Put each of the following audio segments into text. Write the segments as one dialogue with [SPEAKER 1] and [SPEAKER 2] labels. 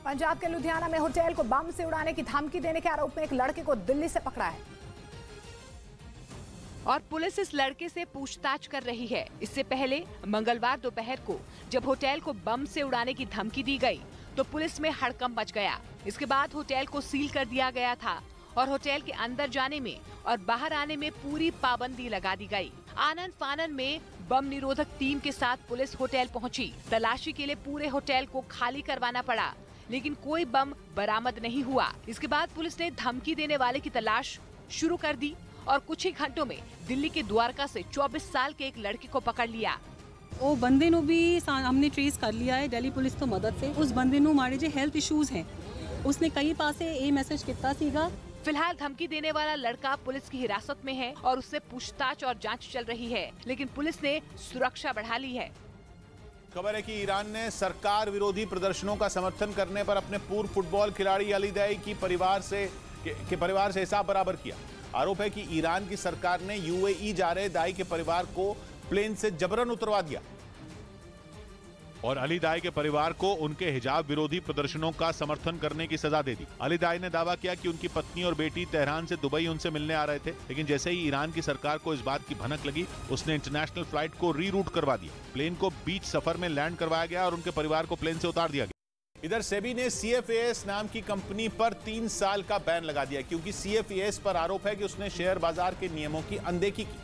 [SPEAKER 1] पंजाब के लुधियाना में होटल को बम से उड़ाने की धमकी देने के आरोप में एक लड़के को दिल्ली से पकड़ा है
[SPEAKER 2] और पुलिस इस लड़के से पूछताछ कर रही है। इससे पहले मंगलवार दोपहर को जब होटल को बम से उड़ाने की धमकी दी गई तो पुलिस में हड़कंप मच गया। इसके बाद होटल को सील कर दिया गया था और होटल के अंदर जाने में और बाहर आने में पूरी पाबंदी लगा दी गई। आनन फानन में बम निरोधक टीम के साथ पुलिस होटल पहुंची। तलाशी के लिए पूरे होटल को खाली करवाना पड़ा, लेकिन कोई बम बरामद नहीं हुआ। इसके बाद पुलिस ने धमकी देने वाले की तलाश शुरू कर दी और कुछ ही घंटों में दिल्ली के द्वारका से 24 साल के एक लड़के को पकड़ लिया।
[SPEAKER 3] वो बंदे नु भी हमने ट्रेस कर लिया है दिल्ली पुलिस तो मदद से। उस बंदे नु मारे जे हेल्थ इश्यूज हैं, उसने कई पासे ये मैसेज किया सीगा।
[SPEAKER 2] फिलहाल धमकी देने वाला लड़का पुलिस की हिरासत में है और उससे पूछताछ और जांच चल रही है, लेकिन पुलिस ने सुरक्षा बढ़ा ली है।
[SPEAKER 4] खबर है कि ईरान ने सरकार विरोधी प्रदर्शनों का समर्थन करने पर अपने पूर्व फुटबॉल खिलाड़ी अली दाई की परिवार से हिसाब बराबर किया। आरोप है कि ईरान की सरकार ने यूएई जा रहे दाई के परिवार को प्लेन से जबरन उतरवा दिया और अली दाई के परिवार को उनके हिजाब विरोधी प्रदर्शनों का समर्थन करने की सजा दे दी। अली दाई ने दावा किया कि उनकी पत्नी और बेटी तेहरान से दुबई उनसे मिलने आ रहे थे, लेकिन जैसे ही ईरान की सरकार को इस बात की भनक लगी, उसने इंटरनेशनल फ्लाइट को रीरूट करवा दिया। प्लेन को बीच सफर में लैंड करवाया गया और उनके परिवार को प्लेन से उतार दिया गया। इधर सेबी ने CFAS नाम की कंपनी पर 3 साल का बैन लगा दिया, क्योंकि CFAS पर आरोप है कि उसने शेयर बाजार के नियमों की अनदेखी की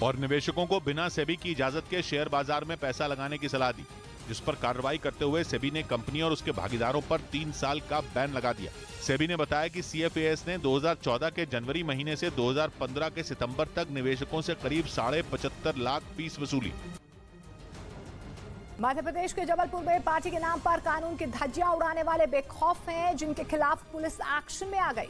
[SPEAKER 4] और निवेशकों को बिना सेबी की इजाजत के शेयर बाजार में पैसा लगाने की सलाह दी, जिस पर कार्रवाई करते हुए सेबी ने कंपनी और उसके भागीदारों पर 3 साल का बैन लगा दिया। सेबी ने बताया कि CFAS ने 2014 के जनवरी महीने से 2015 के सितंबर तक निवेशकों से करीब 75.5 लाख फीस वसूली।
[SPEAKER 1] मध्य प्रदेश के जबलपुर में पार्टी के नाम पर कानून की धज्जियां उड़ाने वाले बेखौफ हैं, जिनके खिलाफ पुलिस एक्शन में आ गई।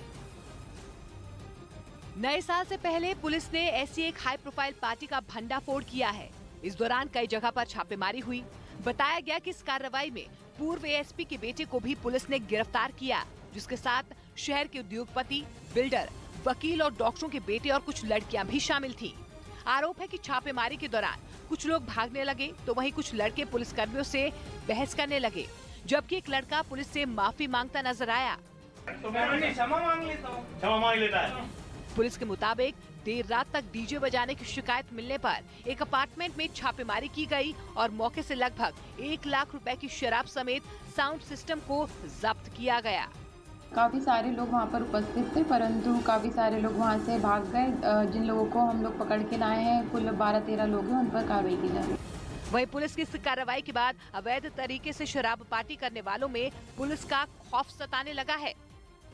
[SPEAKER 2] नए साल से पहले पुलिस ने ऐसी एक हाई प्रोफाइल पार्टी का भंडाफोड़ किया है। इस दौरान कई जगह पर छापेमारी हुई। बताया गया कि इस कार्रवाई में पूर्व ASP के बेटे को भी पुलिस ने गिरफ्तार किया, जिसके साथ शहर के उद्योगपति, बिल्डर, वकील और डॉक्टरों के बेटे और कुछ लड़कियां भी शामिल थीं। आरोप है कि छापेमारी के दौरान कुछ लोग भागने लगे तो वहीं कुछ लड़के पुलिसकर्मियों से बहस करने लगे, जबकि एक लड़का पुलिस से माफी मांगता नजर आया।
[SPEAKER 5] क्षमा मांग लेता है।
[SPEAKER 2] पुलिस के मुताबिक देर रात तक डीजे बजाने की शिकायत मिलने पर एक अपार्टमेंट में छापेमारी की गई और मौके से लगभग 1 लाख रुपए की शराब समेत साउंड सिस्टम को जब्त किया गया।
[SPEAKER 6] काफ़ी सारे लोग वहां पर उपस्थित थे, परंतु काफ़ी सारे लोग वहां से भाग गए। जिन लोगों को हम लोग पकड़ के लाए हैं, कुल 12-13 लोग हैं, उन पर कार्रवाई की जा रही है।
[SPEAKER 2] वहीं पुलिस की इस कार्रवाई के बाद अवैध तरीके से शराब पार्टी करने वालों में पुलिस का खौफ सताने लगा है।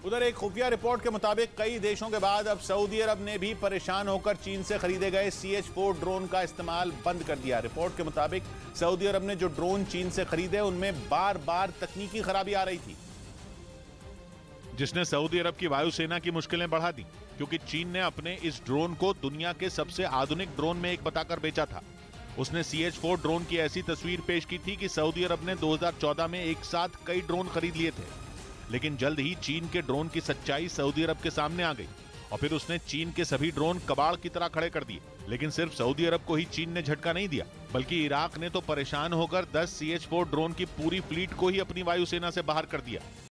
[SPEAKER 4] उधर एक खुफिया रिपोर्ट के मुताबिक कई देशों के बाद अब सऊदी अरब ने भी परेशान होकर चीन से खरीदे गए CH-4 ड्रोन का इस्तेमाल बंद कर दिया। रिपोर्ट के मुताबिक सऊदी अरब ने जो ड्रोन चीन से खरीदे उनमें बार-बार तकनीकी खराबी आ रही थी, जिसने सऊदी अरब की वायुसेना की मुश्किलें बढ़ा दी, क्योंकि चीन ने अपने इस ड्रोन को दुनिया के सबसे आधुनिक ड्रोन में एक बताकर बेचा था। उसने CH-4 ड्रोन की ऐसी तस्वीर पेश की थी कि सऊदी अरब ने 2014 में एक साथ कई ड्रोन खरीद लिए थे, लेकिन जल्द ही चीन के ड्रोन की सच्चाई सऊदी अरब के सामने आ गई और फिर उसने चीन के सभी ड्रोन कबाड़ की तरह खड़े कर दिए। लेकिन सिर्फ सऊदी अरब को ही चीन ने झटका नहीं दिया, बल्कि इराक ने तो परेशान होकर 10 CH-4 ड्रोन की पूरी फ्लीट को ही अपनी वायुसेना से बाहर कर दिया।